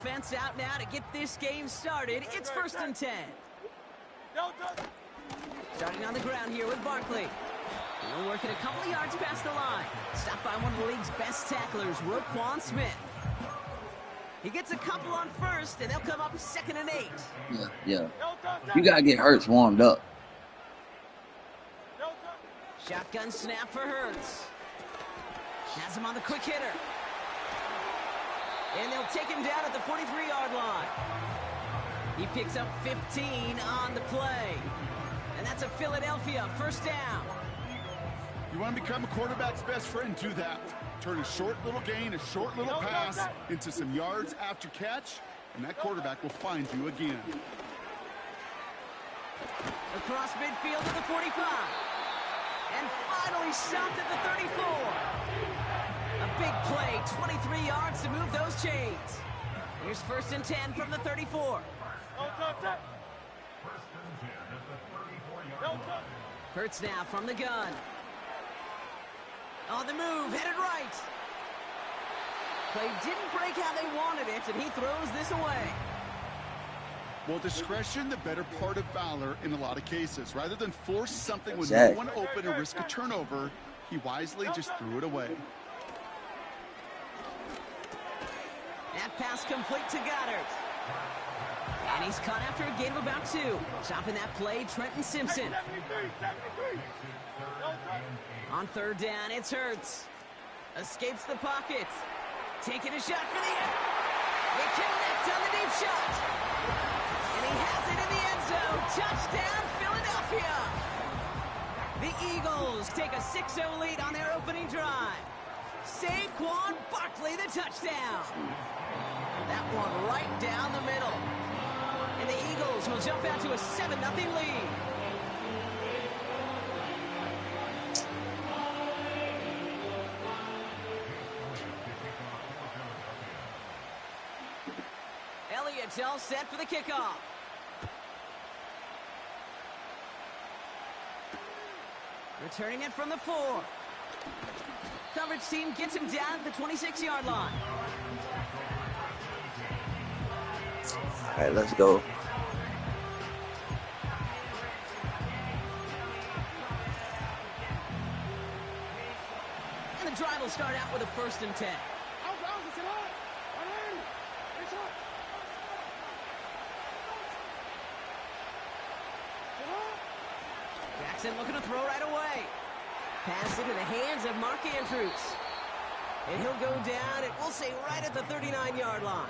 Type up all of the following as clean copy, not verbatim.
Fence out now to get this game started. It's 1st and 10. Starting on the ground here with Barkley. He'll work it a couple of yards past the line. Stopped by one of the league's best tacklers, Roquan Smith. He gets a couple on first, and they'll come up 2nd and 8. Yeah. You got to get Hurts warmed up. Shotgun snap for Hurts. Has him on the quick hitter. And they'll take him down at the 43-yard line. He picks up 15 on the play. And that's a Philadelphia 1st down. You want to become a quarterback's best friend, do that. Turn a short little gain, a short little pass into some yards after catch, and that quarterback will find you again. Across midfield to the 45. And finally stopped at the 34. A big play, 23 yards to move those chains. Here's 1st and 10 from the 34. Hurts now from the gun. On the move, headed right. Play didn't break how they wanted it, and he throws this away. Well, discretion, the better part of valor in a lot of cases. Rather than force something with no one open and risk a turnover, he wisely just threw it away. That pass complete to Goddard. And he's caught after a gain of about 2. Chopping that play, Trenton Simpson. On 3rd down, it's Hurts. Escapes the pocket. Taking a shot for the end. They connect on the deep shot. And he has it in the end zone. Touchdown, Philadelphia. The Eagles take a 6-0 lead on their opening drive. Saquon Barkley, the touchdown. That one right down the middle. And the Eagles will jump out to a 7-0 lead. Elliott's all set for the kickoff. Returning it from the 4. Coverage team gets him down at the 26-yard line. All right, let's go. And the drive will start out with a 1st and 10. Jackson looking to throw right away. Pass into the hands of Mark Andrews. And he'll go down, and we'll say right at the 39-yard line.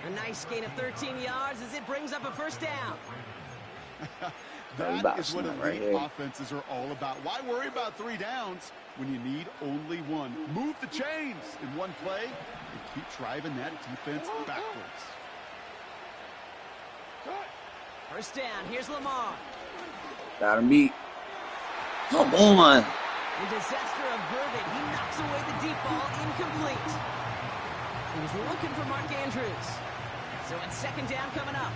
A nice gain of 13 yards as it brings up a 1st down. That is what elite offenses are all about. Why worry about 3 downs when you need only 1? Move the chains in one play and keep driving that defense backwards. 1st down, here's Lamar. Gotta meet. Come on. The disaster averted. He knocks away the deep ball, incomplete. He was looking for Mark Andrews. So it's 2nd down coming up.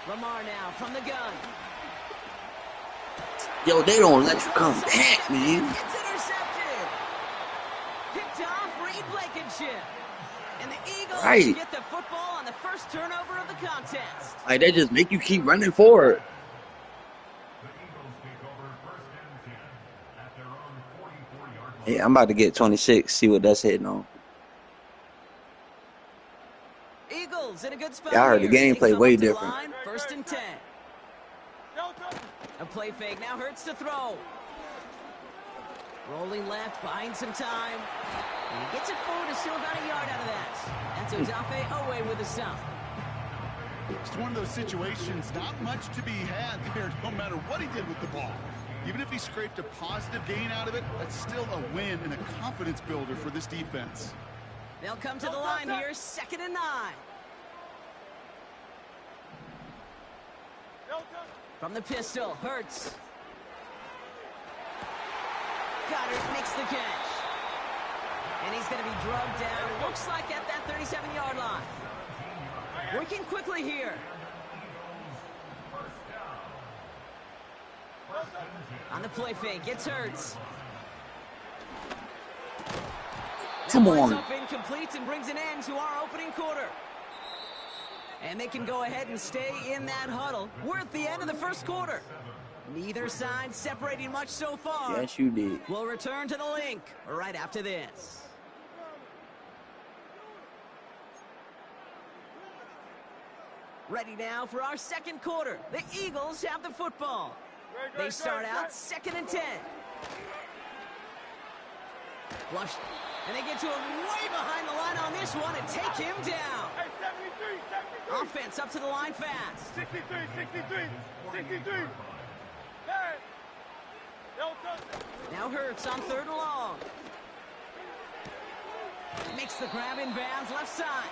Lamar now from the gun. Yo, they don't let you come back, man. It's intercepted. Picked off Reed Blankenship. And the Eagles get the football on the 1st turnover of the contest. Like, they just make you keep running forward. Yeah, I'm about to get 26, see what that's hitting on. Eagles in a good spot. Yeah, I heard the gameplay way different. 1st and 10. A play fake now Hurts to throw. Rolling left, buying some time. And he gets it forward, is still about a yard out of that. That's Odafe Owe with a stop. It's one of those situations, not much to be had there, no matter what he did with the ball. Even if he scraped a positive gain out of it, that's still a win and a confidence builder for this defense. They'll come to the line here, 2nd and 9. From the pistol, Hurts. Goddard makes the catch. And he's going to be drugged down, looks like at that 37-yard line. Working quickly here. On the play fake, it's Hurts. Come That winds on. up incomplete and brings an end to our opening quarter. And they can go ahead and stay in that huddle. We're at the end of the first quarter. Neither side separating much so far. Yes, you did. We'll return to the link right after this. Ready now for our second quarter. The Eagles have the football. They start out 2nd and 10. Flush. And they get to him way behind the line on this one and take him down. Hey, 73. Offense up to the line fast. 63. Hey. Don't touch it. Now Hurts on 3rd and long. Makes the grab in bounds left side.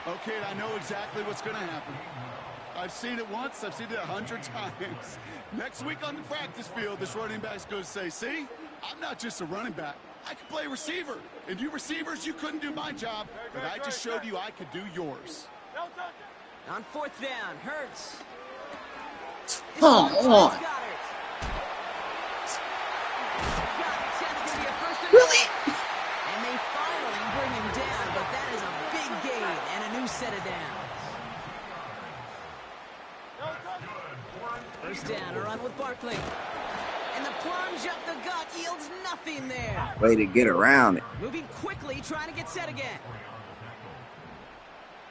Okay, I know exactly what's going to happen. I've seen it once. I've seen it 100 times. Next week on the practice field, this running back's going to say, see, I'm not just a running back. I can play receiver. And you receivers, you couldn't do my job, but I just showed you I could do yours. Don't touch it. On 4th down, Hurts. Come on. Really? And they finally bring him down, but that is a big gain and a new set of downs. Don't touch it. First down, a run with Barkley. And the plunge up the gut yields nothing there. Way to get around it. Moving quickly, trying to get set again.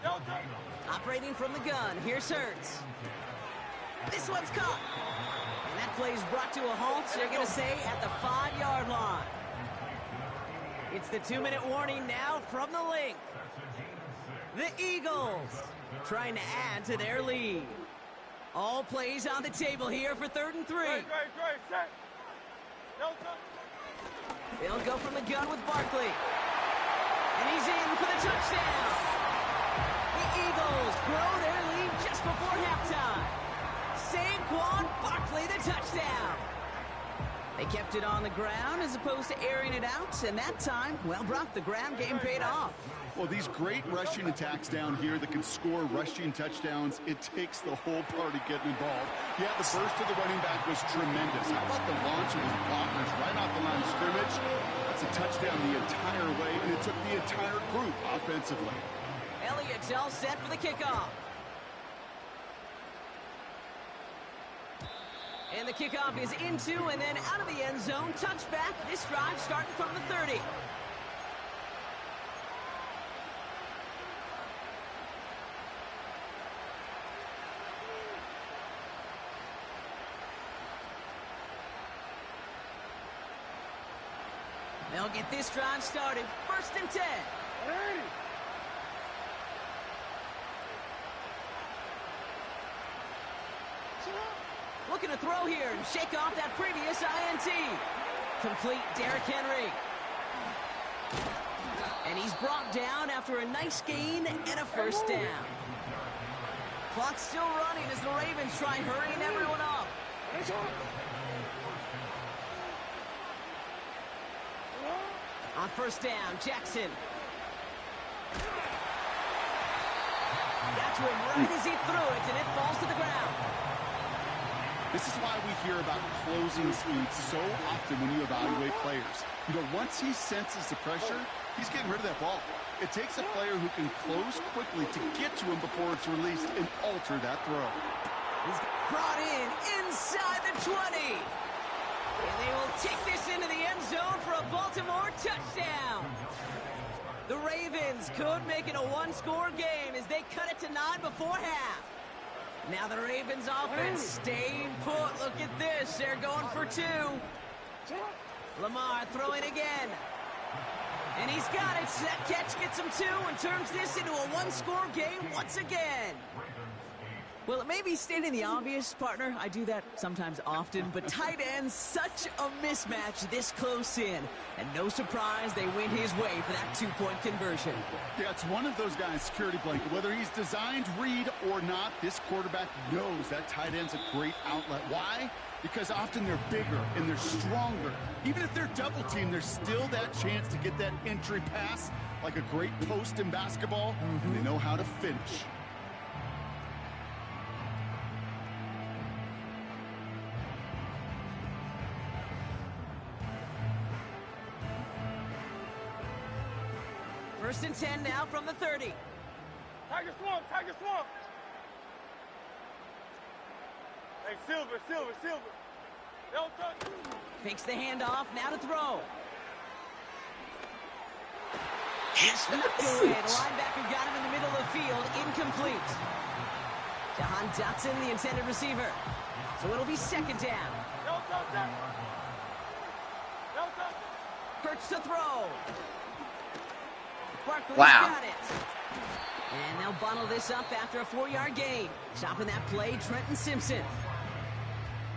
Don't touch it. Operating from the gun, here's Hurts. This one's caught. And that play is brought to a halt, they're going to say, at the 5-yard line. It's the 2-minute warning now from the link. The Eagles trying to add to their lead. All plays on the table here for 3rd and 3. Great. Set. Don't touch it. They'll go from the gun with Barkley. And he's in for the touchdown. The Eagles grow their lead just before halftime. Saquon Barkley, the touchdown. They kept it on the ground as opposed to airing it out, and that time, well, Brock, the ground game paid off. Well, these great rushing attacks down here that can score rushing touchdowns, it takes the whole party getting involved. Yeah, the burst of the running back was tremendous. How about the launch of his blockers right off the line of scrimmage? That's a touchdown the entire way, and it took the entire group offensively. Elliott's all set for the kickoff. And the kickoff is into and then out of the end zone. Touchback. This drive starting from the 30. They'll get this drive started. 1st and 10. Hey. Looking to throw here and shake off that previous INT. Complete Derrick Henry. And he's brought down after a nice gain and a first down. Clock's still running as the Ravens try hurrying everyone up. On 1st down, Jackson. Got to him right as he threw it, and it falls to the ground. This is why we hear about closing speed so often when you evaluate players. You know, once he senses the pressure, he's getting rid of that ball. It takes a player who can close quickly to get to him before it's released and alter that throw. He's brought in inside the 20. And they will take this into the end zone for a Baltimore touchdown. The Ravens could make it a one-score game as they cut it to 9 before half. Now the Ravens offense staying put. Look at this. They're going for 2. Lamar throwing again. And he's got it. That catch gets him 2 and turns this into a one-score game once again. Well, it may be stating the obvious, partner. I do that sometimes often, but tight ends, such a mismatch this close in. And no surprise, they win his way for that 2-point conversion. Yeah, it's one of those guys, security blanket. Whether he's designed read or not, this quarterback knows that tight end's a great outlet. Why? Because often they're bigger and they're stronger. Even if they're double teamed, there's still that chance to get that entry pass like a great post in basketball, and they know how to finish. First and 10 now from the 30. Tiger swamp, Tiger swamp. Hey, Silver, Silver, Silver. Don't touch. Fakes the handoff, now to throw. Yes, Knocked away. The linebacker got him in the middle of the field. Incomplete. Jahan Dotson, the intended receiver. So it'll be second down. Don't touch that. Don't touch. Hurts to throw. Barkley's Wow. got it. And they'll bundle this up after a 4-yard gain. Stopping that play, Trenton Simpson.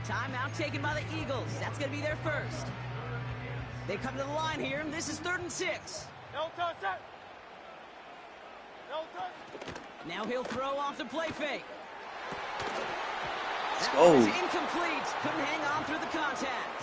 Timeout taken by the Eagles. That's going to be their first. They come to the line here, and this is 3rd and 6. Don't touch that. Don't touch. Now he'll throw off the play fake. Let's That go. one is incomplete. Couldn't hang on through the contact.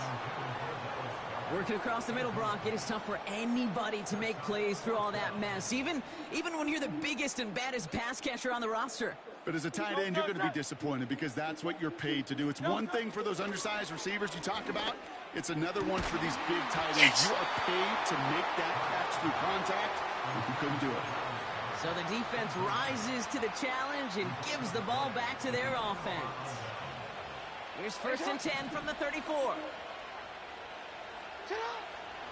Working across the middle, Brock. It is tough for anybody to make plays through all that mess, even when you're the biggest and baddest pass catcher on the roster. But as a tight end, you're going to be disappointed because that's what you're paid to do. It's one thing for those undersized receivers you talked about. It's another one for these big tight ends. You are paid to make that catch through contact, and you couldn't do it. So the defense rises to the challenge and gives the ball back to their offense. Here's 1st and 10 from the 34.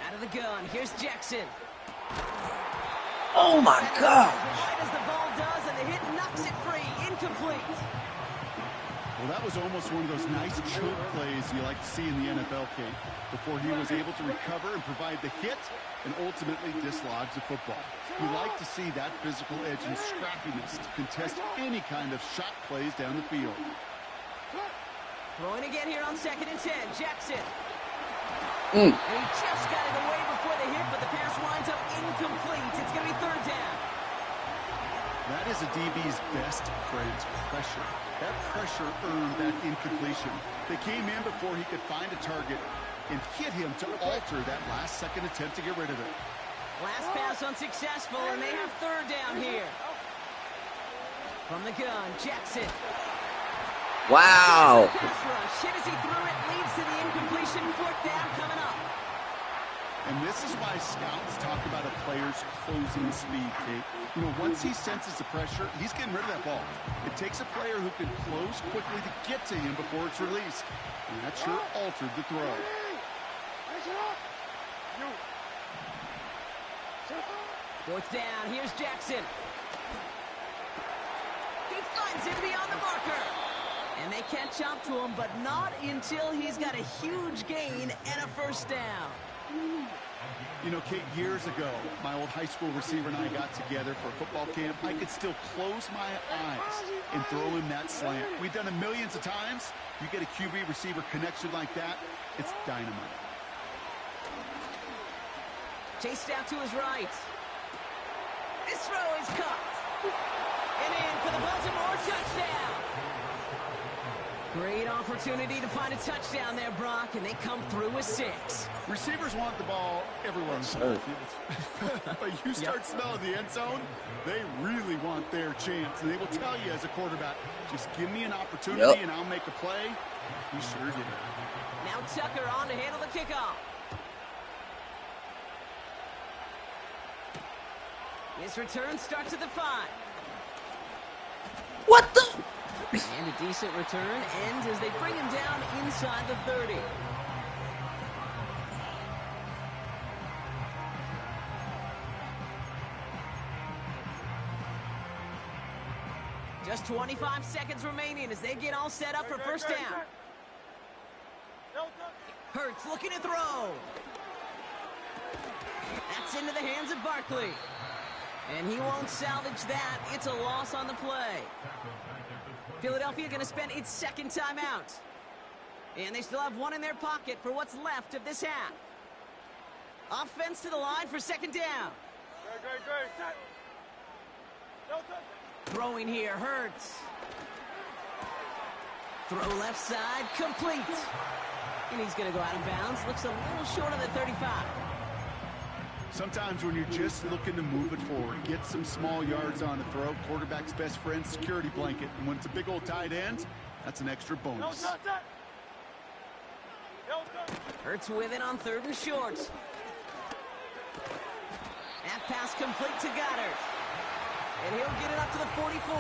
Out of the gun, here's Jackson. Oh my God. Right as the ball does, and the hit knocks it free. Incomplete. Well, that was almost one of those nice choke plays you like to see in the NFL, Kate, before he was able to recover and provide the hit and ultimately dislodge the football. You like to see that physical edge and scrappiness to contest any kind of shot plays down the field. Throwing again here on 2nd and 10. Jackson. Mm. And he just got it away before the hit, but the pass winds up incomplete. It's going to be 3rd down. That is a DB's best friend, pressure. That pressure earned that incompletion. They came in before he could find a target and hit him to alter that last-second attempt to get rid of it. Last pass unsuccessful, and they have 3rd down here. From the gun, Jackson. Wow. Pass rush. Hit as he threw it, leads to the incompletion. 4th down coming up. And this is why scouts talk about a player's closing speed, Kate. You know, once he senses the pressure, he's getting rid of that ball. It takes a player who can close quickly to get to him before it's released. And that sure altered the throw. Fourth down, here's Jackson. He finds him beyond the marker. And they catch up to him, but not until he's got a huge gain and a 1st down. You know, Kate, years ago, my old high school receiver and I got together for a football camp. I could still close my eyes and throw him that slant. We've done it millions of times. You get a QB receiver connection like that, it's dynamite. Chased out to his right. This throw is caught. And in for the Baltimore touchdown. Great opportunity to find a touchdown there, Brock, and they come through with 6. Receivers want the ball everywhere on the field. But you start smelling the end zone, they really want their chance. And they will tell you as a quarterback, just give me an opportunity and I'll make a play. He sure did. Now Tucker on to handle the kickoff. His return starts at the 5. What the? And a decent return ends as they bring him down inside the 30. Just 25 seconds remaining as they get all set up for 1st down. Hurts looking to throw. That's into the hands of Barkley. And he won't salvage that. It's a loss on the play. Philadelphia going to spend its 2nd timeout. And they still have one in their pocket for what's left of this half. Offense to the line for 2nd down. Great. Set. Don't touch. Throwing here, Hurts. Throw left side, complete. And he's going to go out of bounds. Looks a little short on the 35. Sometimes when you're just looking to move it forward, get some small yards on the throw, quarterback's best friend, security blanket. And when it's a big old tight end, that's an extra bonus. Don't touch that. Don't touch. Hurts with it on 3rd and short. That pass pass complete to Goddard. And he'll get it up to the 44.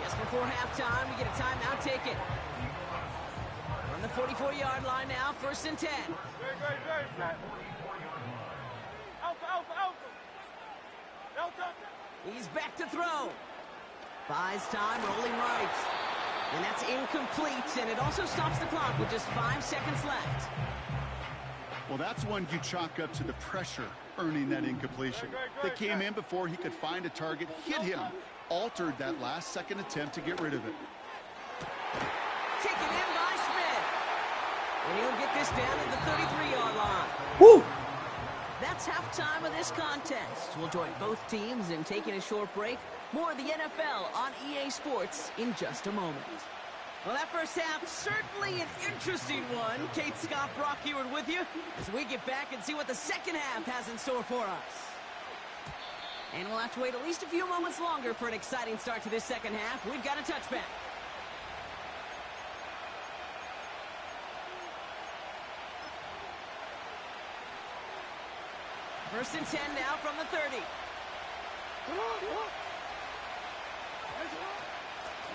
Just before halftime, we get a timeout taken. On the 44-yard line now, 1st and 10. He's back to throw. Buys time, rolling right. And that's incomplete, and it also stops the clock with just 5 seconds left. Well, that's one you chalk up to the pressure earning that incompletion. They came in before he could find a target, hit him, altered that last-second attempt to get rid of it. Taken in by Smith. And he'll get this down at the 33-yard line. Woo! That's halftime of this contest. We'll join both teams in taking a short break. More of the NFL on EA Sports in just a moment. Well, that first half, certainly an interesting one. Kate, Scott, Brock Ewart with you as we get back and see what the second half has in store for us. And we'll have to wait at least a few moments longer for an exciting start to this second half. We've got a touchback. First and 10 now from the 30.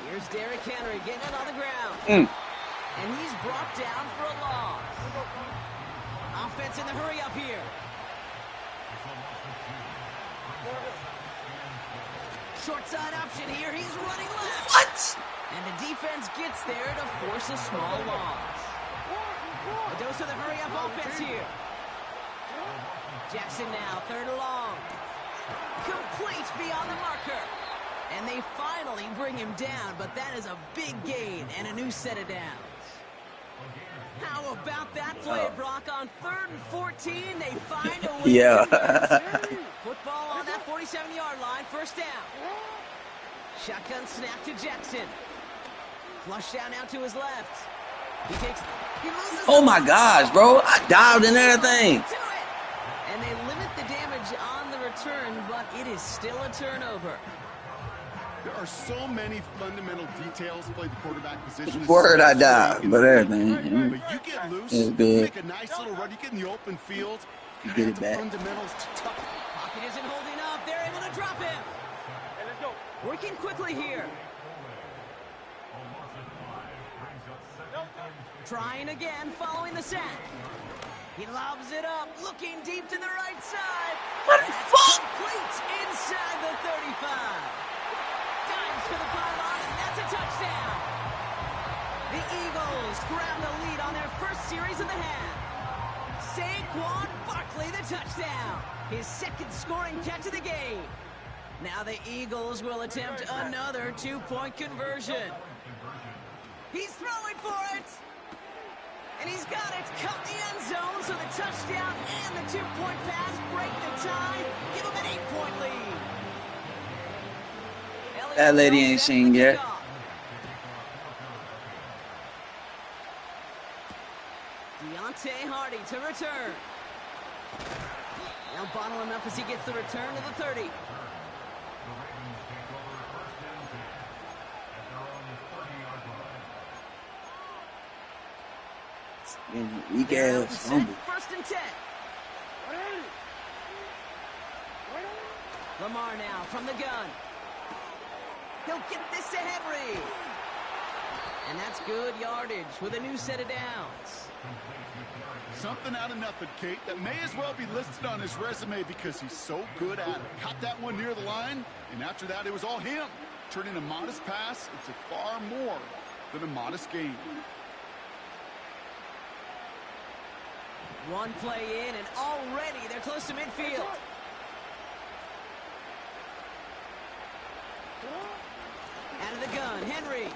Here's Derrick Henry getting it on the ground. And he's brought down for a loss. Offense in the hurry up here. Short side option here. He's running left. What? And the defense gets there to force a small loss. A dose of the hurry up offense here. Jackson now, 3rd and long. Complete beyond the marker. And they finally bring him down, but that is a big gain and a new set of downs. How about that play, Brock? On 3rd and 14, they find a way. Yeah. Football on that 47-yard line, 1st down. Shotgun snap to Jackson. Flush down now to his left. He loses. Oh my gosh, bro. I dived and everything. And they limit the damage on the return, but it is still a turnover. There are so many fundamental details to play the quarterback position. Word, I died, but everything. But you get loose, It's you good. make a nice little run, you get in the open field. You get it the back. fundamentals to tuck. Pocket isn't holding up. They're able to drop him. Working quickly here. Trying again, following the sack. He lobs it up, looking deep to the right side. What the fuck? Complete inside the 35. Dives for the pylon, and that's a touchdown. The Eagles grab the lead on their first series of the half. Saquon Barkley, the touchdown. His 2nd scoring catch of the game. Now the Eagles will attempt another 2-point conversion. He's throwing for it. And he's got it. Cut the end zone, so the touchdown and the 2-point pass break the tie. Give him an 8-point lead. That lady ain't seen yet. Deontay Hardy to return. Now bottle him up as he gets the return to the 30. Weak ass fumble. 1st and 10. Lamar now from the gun. He'll get this to Henry. And that's good yardage with a new set of downs. Something out of nothing, Kate, that may as well be listed on his resume because he's so good at it. Caught that one near the line, and after that, it was all him. Turning a modest pass into far more than a modest gain. One play in, and already they're close to midfield. Out of the gun, Henry.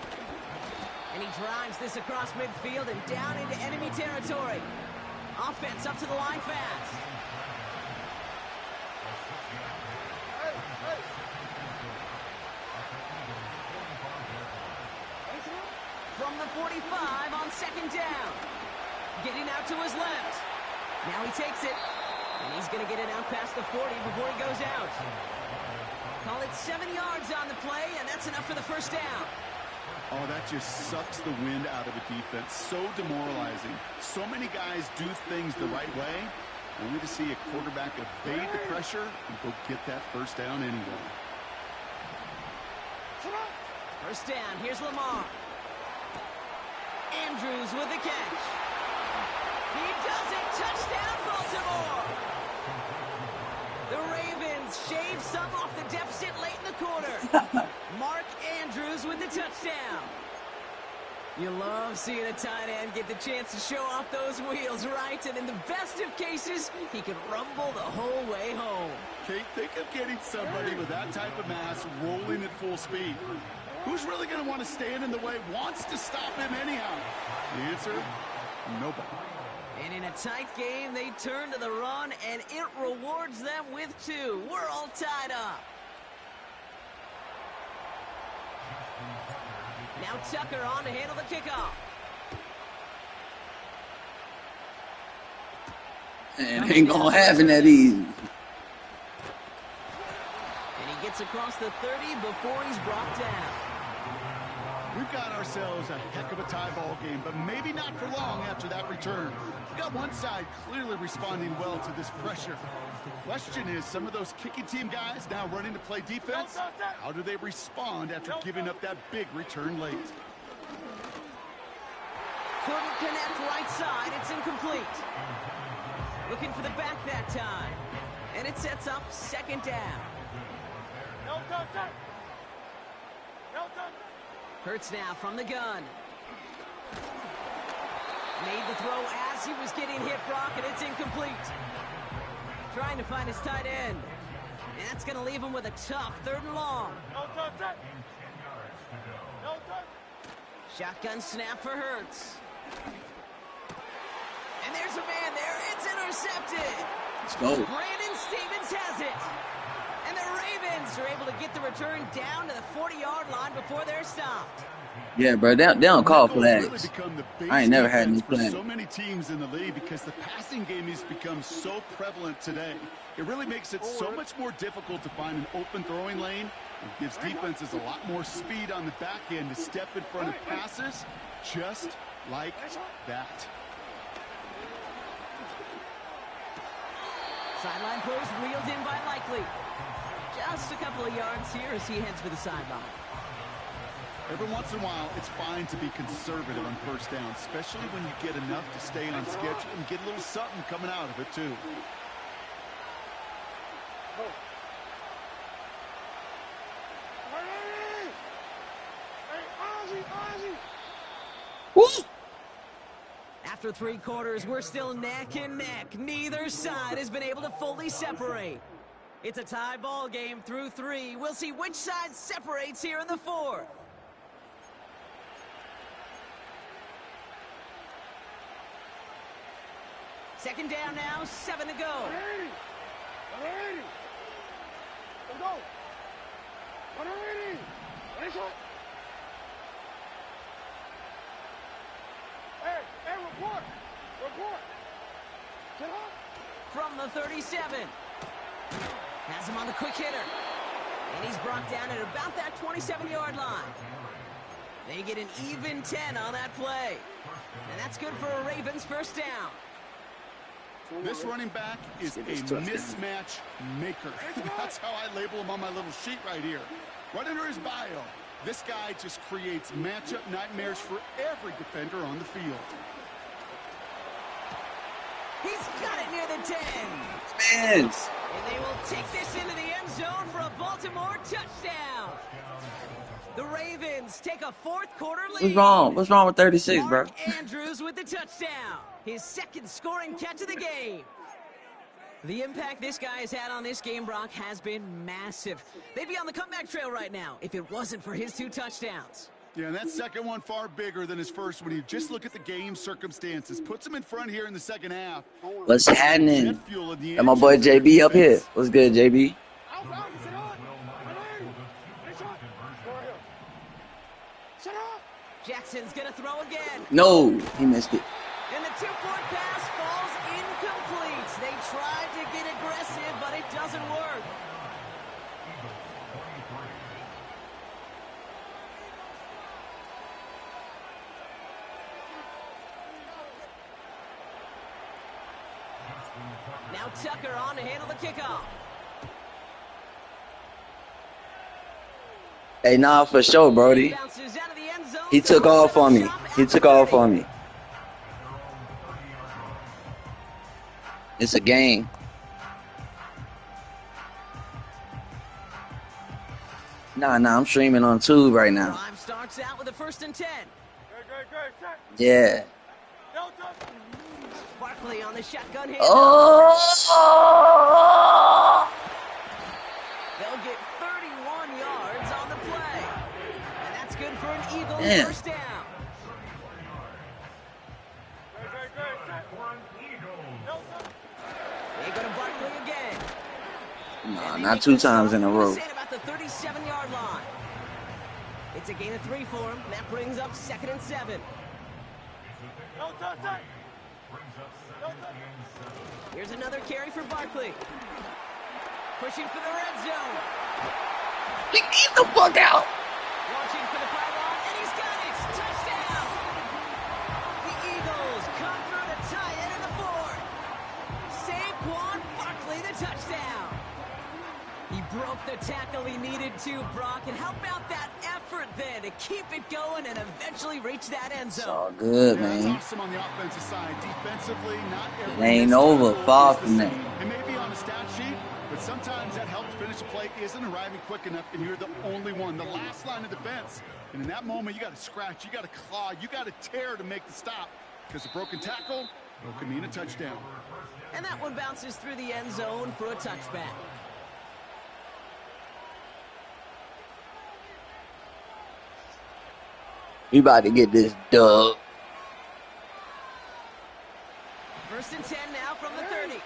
And he drives this across midfield and down into enemy territory. Offense up to the line fast. From the 45 on 2nd down. Getting out to his left. Now he takes it. And he's going to get it out past the 40 before he goes out. Call it 7 yards on the play, and that's enough for the 1st down. Oh, that just sucks the wind out of a defense. So demoralizing. So many guys do things the right way, Only to see a quarterback evade the pressure and go get that first down anyway. First down, here's Lamar. Andrews with the catch. He does it, touchdown Baltimore! The Ravens shave some off the deficit late in the quarter. Mark Andrews with the touchdown. You love seeing a tight end get the chance to show off those wheels, right? And in the best of cases, he can rumble the whole way home. Kate, think of getting somebody with that type of mass rolling at full speed. Who's really going to want to stand in the way, wants to stop him anyhow? The answer, nobody. And in a tight game, they turn to the run, and it rewards them with 2. We're all tied up. Now Tucker on to handle the kickoff. And ain't gonna happen that easy. And he gets across the 30 before he's brought down. We've got ourselves a heck of a tie ball game, but maybe not for long after that return. We've got one side clearly responding well to this pressure. The question is, some of those kicking team guys now running to play defense, how do they respond after giving up that big return late? Couldn't connect right side. It's incomplete. Looking for the back that time. And it sets up second down. No touchdown. No touchdown. Hurts now from the gun. Made the throw as he was getting hit, Brock, and it's incomplete. Trying to find his tight end. And that's going to leave him with a tough 3rd and long. No touchdown. No touchdown. Shotgun snap for Hurts. And there's a man there. It's intercepted. Let's go. Brandon Stevens has it. And the Ravens are able to get the return down to the 40-yard line before they're stopped. Yeah, bro, they don't call flags. Really become the I ain't never had any base defense flags. for so many teams in the league because the passing game has become so prevalent today. It really makes it so much more difficult to find an open throwing lane. It gives defenses a lot more speed on the back end to step in front of passes just like that. Sideline throws wheeled in by Likely. Just a couple of yards here as he heads for the sideline. Every once in a while, it's fine to be conservative on first down, especially when you get enough to stay on schedule and get a little something coming out of it, too. Woo! After 3 quarters, we're still neck and neck. Neither side has been able to fully separate. It's a tie ball game through 3. We'll see which side separates here in the 4th. Second down now, 7 to go. 180. Let's go. 180. Nice one. Hey, report. Report. Get up. From the 37. Has him on the quick hitter. And he's brought down at about that 27-yard line. They get an even 10 on that play. And that's good for a Ravens first down. This running back is a mismatch maker. That's how I label him on my little sheet right here. Right under his bio, this guy just creates matchup nightmares for every defender on the field. He's got it near the 10. Fans. And they will take this into the end zone for a Baltimore touchdown. The Ravens take a 4th quarter lead. What's wrong? What's wrong with 36, bro? Mark Andrews with the touchdown. His 2nd scoring catch of the game. The impact this guy has had on this game, Brock, has been massive. They'd be on the comeback trail right now if it wasn't for his 2 touchdowns. Yeah, and that second one far bigger than his first when you just look at the game circumstances. Puts him in front here in the second half. What's happening? And my boy JB up here. What's good, JB? Jackson's going to throw again. No, he missed it. And the 2-point pass falls incomplete. They tried to get aggressive, but it doesn't work. Now Tucker on to handle the kickoff. Hey, nah, for sure, Brody. Bounces out of the end zone, He so took we'll off set up on me. shop He at took the off 30. on me. It's a game. Nah, I'm streaming on Tube right now. Drive starts out with a 1st and 10. Yeah. Barkley on the shotgun handoff. Oh! They'll get 31 yards on the play. And that's good for an Eagles Yeah. first down. They go to Barkley again. Nah, not 2 times in a row. About the 37-yard line. It's a gain of 3 for him. That brings up 2nd and 7. Here's another carry for Barkley. Pushing for the red zone. Get the fuck out. Launching for the pylon, and he's got it. Touchdown. The Eagles come through to tie it in the 4th. Saquon Barkley, the touchdown. He broke the tackle he needed to, Brock. And how about that effort then to keep it going and eventually reach that end It's zone? all good, That's man. awesome on the offensive side. Defensively, not every It ain't missed over. tackle Far is the from same. that. It may be on a stat sheet, but sometimes that help to finish a play isn't arriving quick enough, and you're the only one, the last line of defense. And in that moment, you got to scratch, you got to claw, you got to tear to make the stop, because a broken tackle could mean a touchdown. And that one bounces through the end zone for a touchback. We about to get this dub. 1st and 10 now from the 30.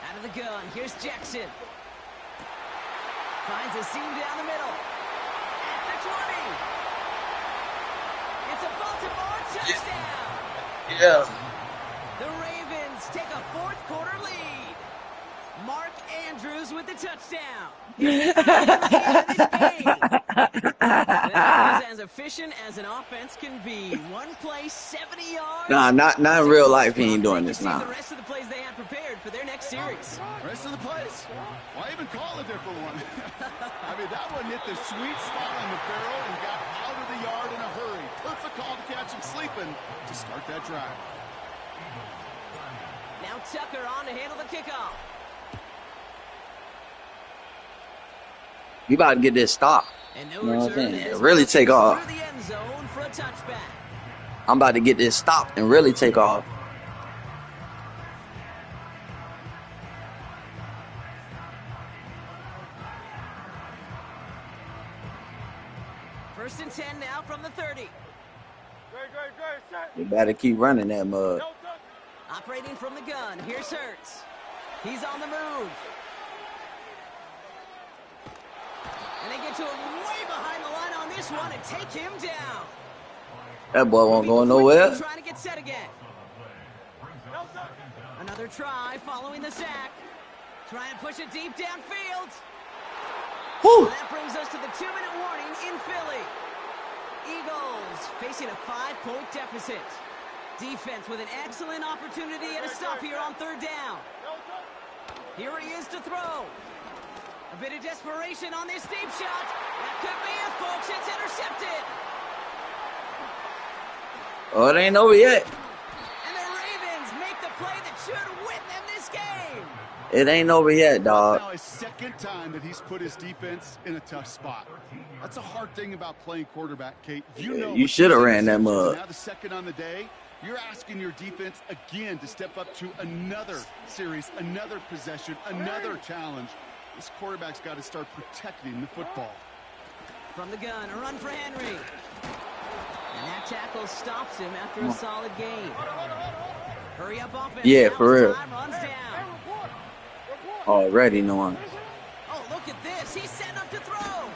Out of the gun, here's Jackson. Finds a seam down the middle. At the 20. It's a Baltimore touchdown. Yeah. The Ravens take a 4th quarter lead. Mark Andrews with the touchdown. He's the this game. That was as efficient as an offense can be. One play, 70 yards. Nah, not in real life. He ain't doing this now. The rest of the plays they had prepared for their next series. Rest of the plays? Why even call a different one? I mean, that one hit the sweet spot on the barrel and got out of the yard in a hurry. Perfect call to catch him sleeping to start that drive. Now Tucker on to handle the kickoff. We about to get this stop. And You know what I'm saying? Really take off. Through the end zone for a touchback. I'm about to get this stop and really take off. First and 10 now from the 30. We better keep running that mug. Operating from the gun. Here's Hurts. He's on the move. And they get to him way behind the line on this one and take him down. That boy won't go nowhere. Trying to get set again. Another try following the sack. Trying to push it deep downfield. Whew. That brings us to the 2-minute warning in Philly. Eagles facing a 5-point deficit. Defense with an excellent opportunity and a stop here on 3rd down. Here he is to throw. A bit of desperation on this deep shot. That could be it, folks. It's intercepted. Oh, it ain't over yet. And the Ravens make the play that should win them this game. It ain't over yet, dog. Now his 2nd time that he's put his defense in a tough spot. That's a hard thing about playing quarterback, Kate. You know, You should have ran that mug. now the 2nd on the day, you're asking your defense again to step up to another series, another possession, another challenge. This quarterback's got to start protecting the football. From the gun, a run for Henry. And that tackle stops him after a solid gain. Hurry up offense. Yeah, Now for his real. time runs down. Already knowing. Oh, look at this. He's set up to throw.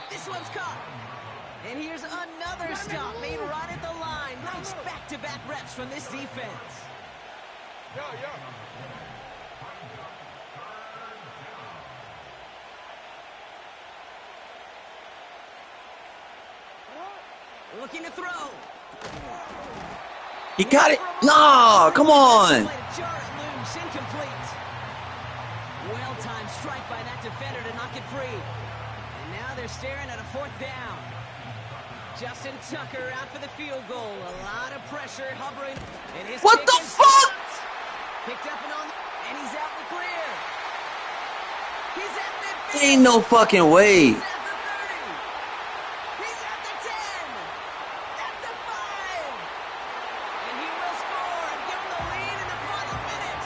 This one's caught. And here's another stop made right at the line. Nice back-to-back reps from this defense. Looking to throw. He got it. No, come on. Incomplete. Well-timed strike by that defender to knock it free. And now they're staring at a fourth down. Justin Tucker out for the field goal. A lot of pressure hovering. And his what the fuck? Picked up and he's out the clear. He's at midfield. There ain't no fucking way. He's at the 30. He's at the 10. At the 5. And he will score and give him the lead in the final minute.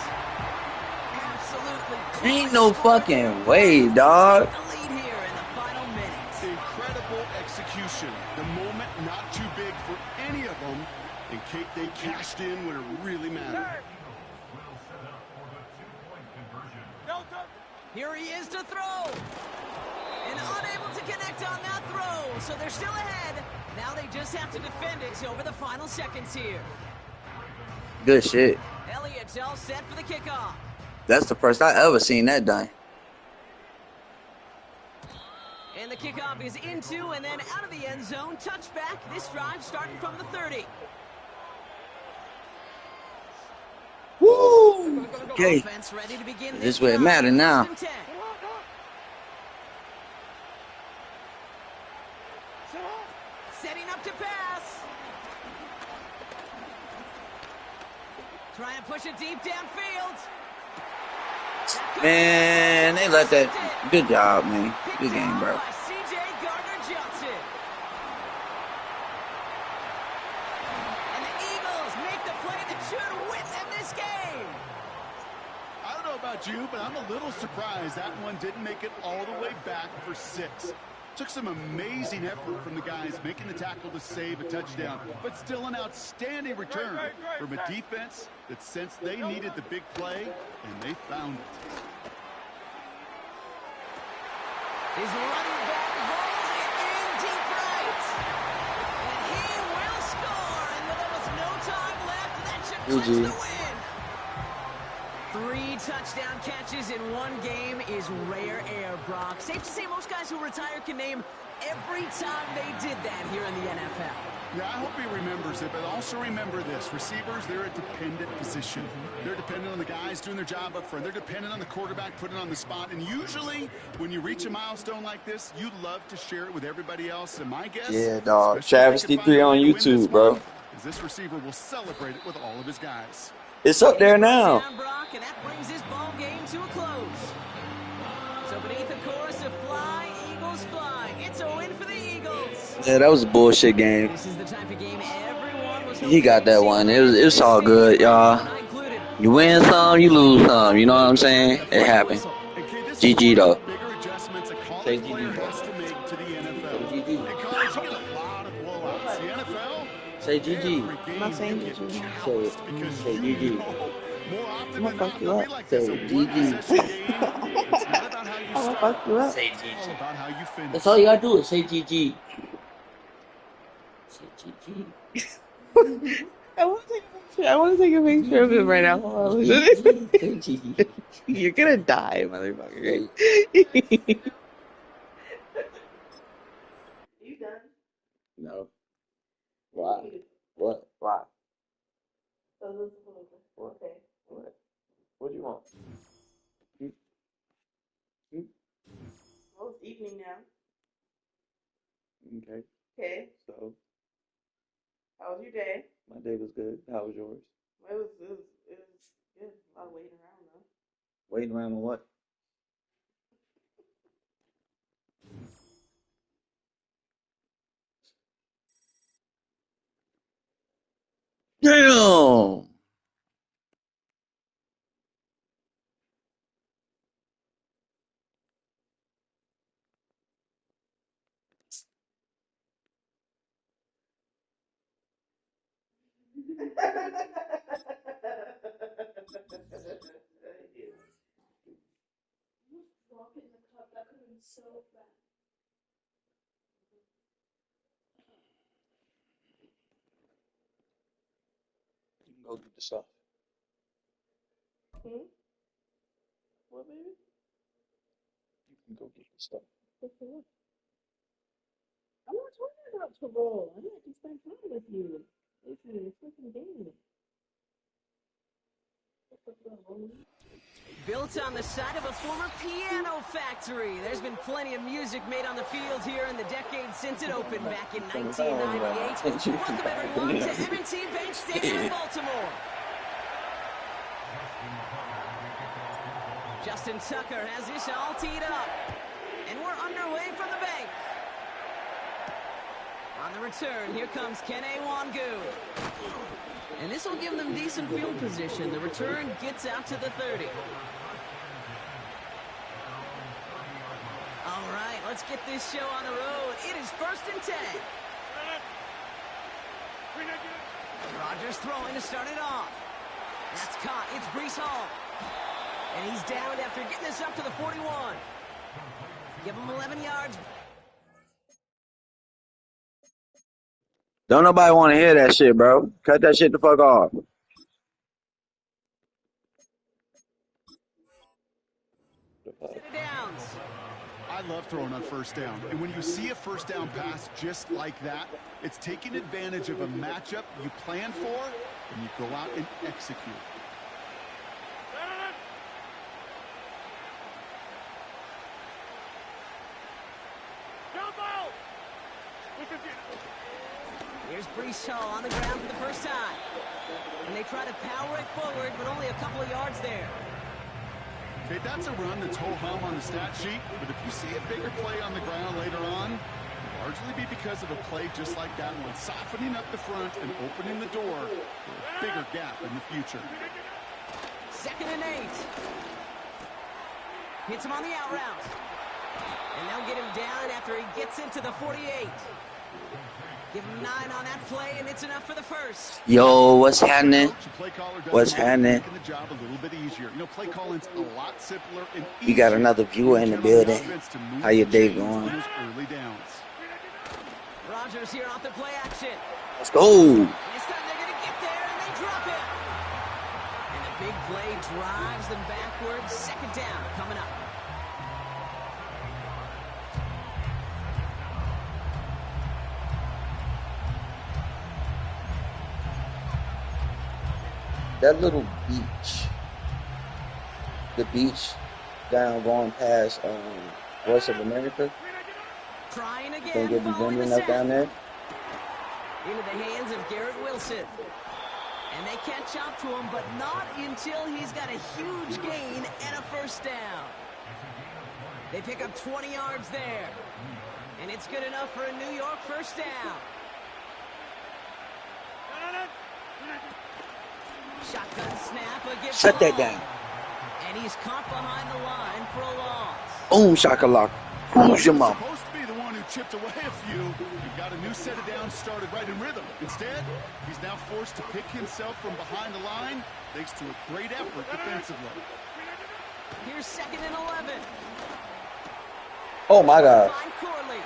Absolutely. Ain't no fucking way, dog. The lead here in the final minute. Incredible execution. The moment not too big for any of them. And Kate, they cashed in when it really mattered. Here he is to throw. And unable to connect on that throw. So they're still ahead. Now they just have to defend it over the final seconds here. Good shit. Elliott's all set for the kickoff. That's the first I ever seen that done. And the kickoff is into and then out of the end zone. Touchback. This drive starting from the 30. Woo! Okay. Offense ready to begin This way it matters now. Setting up to pass. Trying to push it deep downfield. Man, they let that. Good job, man. Good game, bro. C.J. Gardner-Johnson. And the Eagles make the play that should win them this game. I don't know about you, but I'm a little surprised that one didn't make it all the way back for 6. Took some amazing effort from the guys making the tackle to save a touchdown, but still an outstanding return from a defense that sensed they needed the big play, and they found it. His running back rolls it in deep right. And he will score. And with almost no time left, that should clinch the win. 3 touchdown catches in one game is rare air, Brock. Safe to say most guys who retire can name every time they did that here in the NFL. Yeah, I hope he remembers it, but also remember this. Receivers, they're a dependent position. They're dependent on the guys doing their job up front. They're dependent on the quarterback putting it on the spot. And usually, when you reach a milestone like this, you love to share it with everybody else. And my guess, Yeah, dog. Travesty 3 on YouTube, bro. This receiver will celebrate it with all of his guys. It's up there now. Brock, and that brings this ball game to a close. So beneath the chorus of Fly, Eagles Fly, it's a win for the Eagles. Yeah, that was a bullshit game. This is the type of game everyone was He got that one. It was all good, y'all. You win some, you lose some. You know what I'm saying? It happened. GG though. Say GG. Say GG. I'm not saying GG. Say GG. I'm gonna fuck you up. Say GG. I'm gonna fuck you up. Say GG. That's all you gotta do is say GG. Say GG. I want to take a picture of him right now. Hold on. Say GG. You're gonna die, motherfucker. You done? No. Why? What? Why? What? Okay. What? What do you want? Well, it's evening now. Okay. Okay. So, How was your day? my day was good. How was yours? It was good. A lot of waiting around though. Waiting around on what? Damn! You can go get the stuff. What, baby? You can go get the stuff. I'm not talking about to roll. I'm not to spend time with you. It's a freaking game. built on the side of a former piano factory. There's been plenty of music made on the field here in the decade since it opened back in 1998. Welcome everyone to M&T Bank Stadium in Baltimore. Justin Tucker has this all teed up. And we're underway from the bank. On the return, here comes Kene Wangu. And this will give them decent field position. The return gets out to the 30. All right, let's get this show on the road. It is 1st and 10. Rodgers throwing to start it off. That's caught. It's Breece Hall. And he's down after getting this up to the 41. Give him 11 yards. Don't nobody want to hear that shit, bro. Cut that shit the fuck off. Downs. I love throwing on 1st down. And when you see a 1st down pass just like that, it's taking advantage of a matchup you plan for, and you go out and execute. Here's Breece Hall on the ground for the first time. And they try to power it forward, but only a couple of yards there. Okay, that's a run that's ho-hum on the stat sheet, but if you see a bigger play on the ground later on, it'll largely be because of a play just like that one, softening up the front and opening the door for a bigger gap in the future. 2nd and 8. Hits him on the out route. And they'll get him down after he gets into the 48. Give him 9 on that play, and it's enough for the 1st. Yo, what's happening? What's happening? The job a little bit easier. You know, play calling's a lot simpler and easier. We got another viewer in the building. How your day going? Early downs. Rodgers here off the play action. Let's go. This time they're going to get there, and they drop him. And a big play drives them backwards. 2nd down coming up. That little beach, the beach down going past Voice of America. Trying again. Think it'll be bending up down there? Into the hands of Garrett Wilson. And they catch up to him, but not until he's got a huge gain and a 1st down. They pick up 20 yards there. And it's good enough for a New York 1st down. Shotgun snap against Shut that down. And he's caught behind the line for a loss. Boom, shakalaka. Who's your mom? Supposed to be the one who chipped away a few. He got a new set of downs started right in rhythm. Instead, he's now forced to pick himself from behind the line thanks to a great effort defensively. Here's 2nd and 11. Oh my God. Find Corley.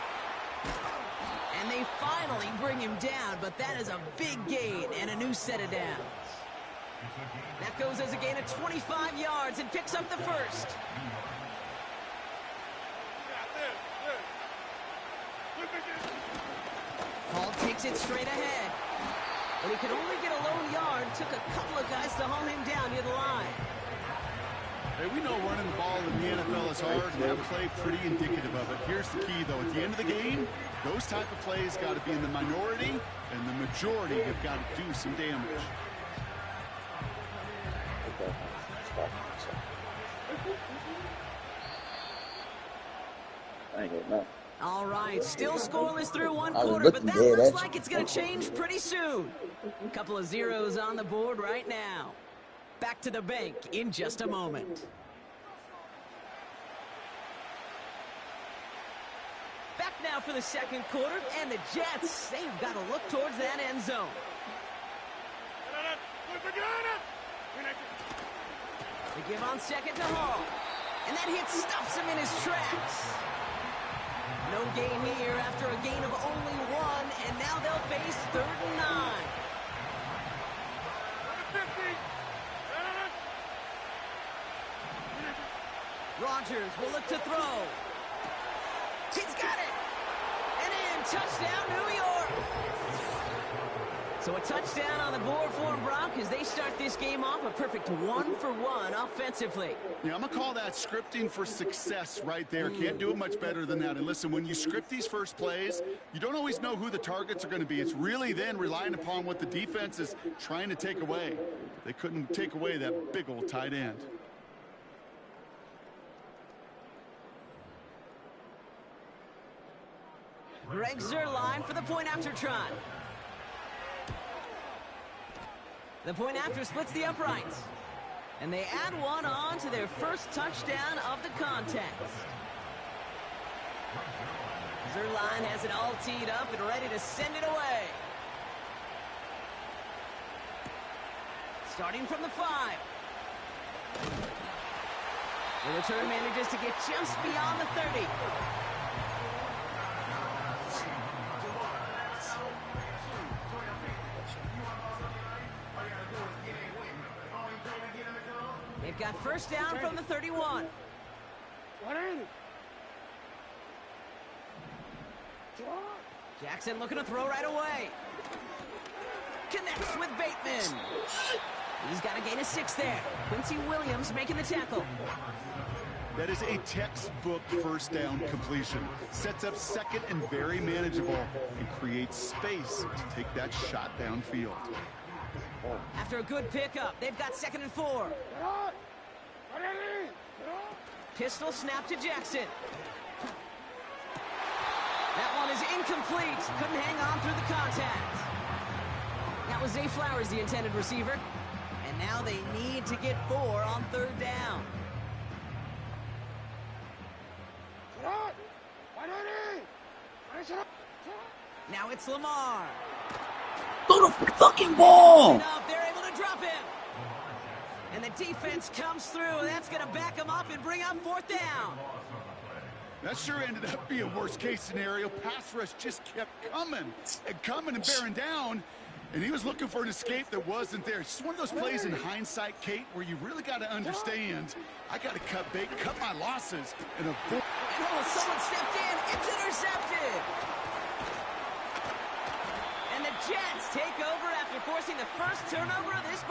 And they finally bring him down, but that is a big gain and a new set of downs. That goes as a gain of 25 yards and picks up the 1st. Hall takes it straight ahead. But he could only get a lone yard. Took a couple of guys to haul him down near the line. Hey, we know running the ball in the NFL is hard, and that play pretty indicative of it. Here's the key, though. At the end of the game, those type of plays got to be in the minority, and the majority have got to do some damage. I ain't getting nothing. All right, still scoreless through one quarter, but that looks like it's going to change pretty soon. A couple of zeros on the board right now. Back to the bank in just a moment. Back now for the 2nd quarter, and the Jets, they've got to look towards that end zone. They give on 2nd to Hall, and that hit stuffs him in his tracks. No gain here after a gain of only 1, and now they'll face 3rd and 9. Rodgers will look to throw. He's got it! And in, touchdown, New York! So a touchdown on the board for them, Brock, as they start this game off a perfect 1-for-1 offensively. Yeah, I'm going to call that scripting for success right there. Can't do it much better than that. And listen, when you script these first plays, you don't always know who the targets are going to be. It's really then relying upon what the defense is trying to take away. They couldn't take away that big old tight end. Greg Zuerlein for the point after try. The point after splits the uprights. And they add one on to their first touchdown of the contest. Zuerlein has it all teed up and ready to send it away. Starting from the 5. The return manages to get just beyond the 30. They've got first down from the 31. Jackson looking to throw right away. Connects with Bateman. He's got a gain of 6 there. Quincy Williams making the tackle. That is a textbook first down completion. Sets up second and very manageable and creates space to take that shot downfield. After a good pickup, they've got 2nd and 4. Pistol snap to Jackson. That one is incomplete. Couldn't hang on through the contact. That was Zay Flowers, the intended receiver. And now they need to get 4 on 3rd down. Now it's Lamar. Throw the fucking ball! They're able to drop him. And the defense comes through. That's going to back him up and bring up 4th down. That sure ended up being worst case scenario. Pass rush just kept coming and bearing down. And he was looking for an escape that wasn't there. It's just one of those plays in hindsight, Kate, where you really got to understand, I got to cut bait, cut my losses, and avoid. And someone stepped in. It's intercepted. And the Jets take over after forcing the first turnover of this ball.